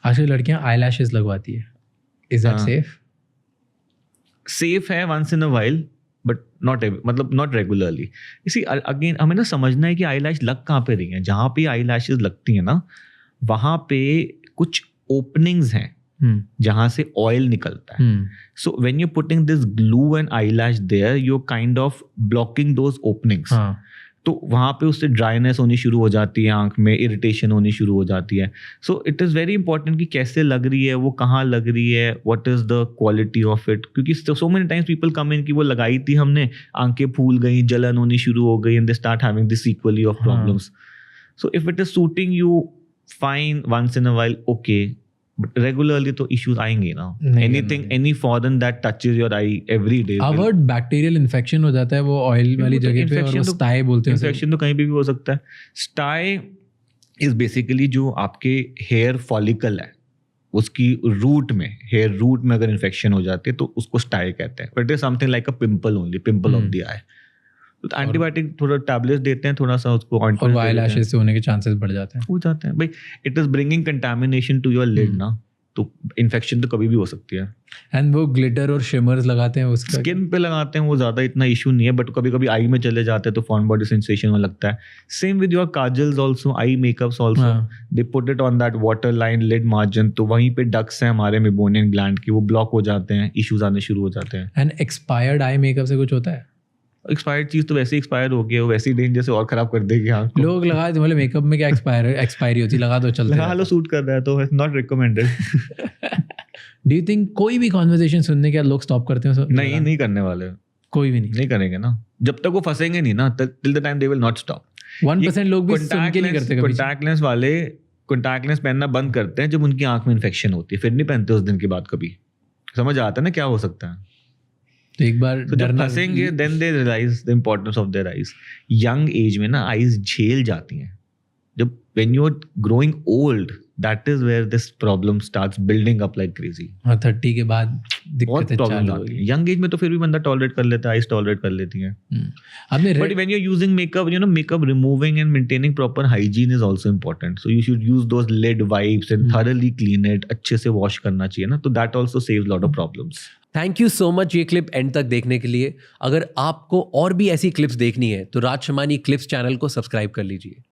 आजकल लड़कियां eye lashes लगवाती है, इज दैट हाँ। सेफ? सेफ है once in a while, but not regularly. इसी अगेन हमें ना समझना है कि आई लैश लग कहाँ पे रही है। जहाँ पे आई लैशेज लगती हैं ना, वहाँ पे कुछ ओपनिंग्स हैं जहाँ से ऑयल निकलता है। So when you putting this glue and eyelash there, you kind of blocking those openings. हाँ, तो वहाँ पे उससे ड्राइनेस होनी शुरू हो जाती है, आंख में इरिटेशन होनी शुरू हो जाती है। So it is very important कि कैसे लग रही है, वो कहाँ लग रही है, what is the quality of it. क्योंकि so many times people come in कि वो लगाई थी हमने, आंखें फूल गई, जलन होनी शुरू हो गई, and they start having this equally of problems. So if it is suiting you, fine, once in a while okay, but regularly तो इश्यूज आएंगे ना। Anything, any foreign that touches your eye every day. अवर्ड bacterial infection हो जाता है वो oil वाली जगह पे, और वो स्टाई बोलते हैं। इन्फेक्शन तो कहीं भी हो सकता है। स्टाई इज बेसिकली जो आपके हेयर फॉलिकल है, उसकी रूट में, हेयर रूट में अगर इन्फेक्शन हो जाती है तो उसको स्टाई कहते हैं। But it is something like a pimple only, pimple of the eye. तो एंटीबायोटिक थोड़ा टैबलेट्स देते हैं, थोड़ा सा उसको और वाई लैशेस से होने के चांसेस बढ़ जाते हैं। हो जाते हैं भाई। It is bringing contamination to your lid ना, तो इन्फेक्शन तो कभी भी हो सकती है। एंड वो ग्लिटर और शिमर्स लगाते हैं उसका, स्किन पे लगाते हैं, वो ज़्यादा इतना इशू नहीं है, बट कभी कभी आई में चले जाते हैं तो फॉर्न बॉडी सेंसेशन में लगता है। Same with your kajals also, eye makeups also, they put it on that water line lid margin, तो वहीं पे डक्स हैं हमारे मेबोनियन ग्लैंड की, वो ब्लॉक हो जाते हैं, इश्यूज आने शुरू हो जाते हैं। एंड एक्सपायर्ड आई मेकअप से कुछ होता है? एक्सपायर्ड चीज तो वैसे ही एक्सपायर हो गया, वो वैसे ही डेंजर से और खराब कर देगी आँख को। लोग लगा दे, मतलब मेकअप में क्या एक्सपायरी होती है, लगा दो चलते लगा लो, सूट कर रहा है तो not recommended. Do you think कोई भी कॉन्वर्सेशन सुनने के बाद लोग स्टॉप करते हैं? नहीं करने वाले, कोई भी नहीं करेंगे ना, जब तक वो फंसेंगे नहीं ना, till the time they will not stop. 1% लोग भी सुन के नहीं करते कभी। कॉन्टैक्ट लेंस वाले कॉन्टैक्ट लेंस पहनना बंद करते हैं जब उनकी आंख में इन्फेक्शन होती है, फिर नहीं पहनते उस दिन के बाद। कभी समझ आता है ना क्या हो सकता है। तो एक बार जब फंसेंगे then they realise the importance of their eyes. Young age में ना आईज झेल जाती हैं। जब when you are growing old, that is where this problem starts building up like crazy. 30 के बाद दिक्कतें चालू होती है। यंग एज में तो फिर भी बंदा टॉलरेट कर लेता है, आईज टॉलरेट कर लेती है। But when you're using makeup, makeup removing and maintaining proper hygiene is also important. So you should use those lid wipes and thoroughly clean it. अच्छे से wash करना चाहिए ना, तो that also saves lot of problems. Thank you so much ये clip and तक देखने के लिए। अगर आपको और भी ऐसी क्लिप्स देखनी है तो राज शमानी क्लिप्स चैनल को सब्सक्राइब कर लीजिए।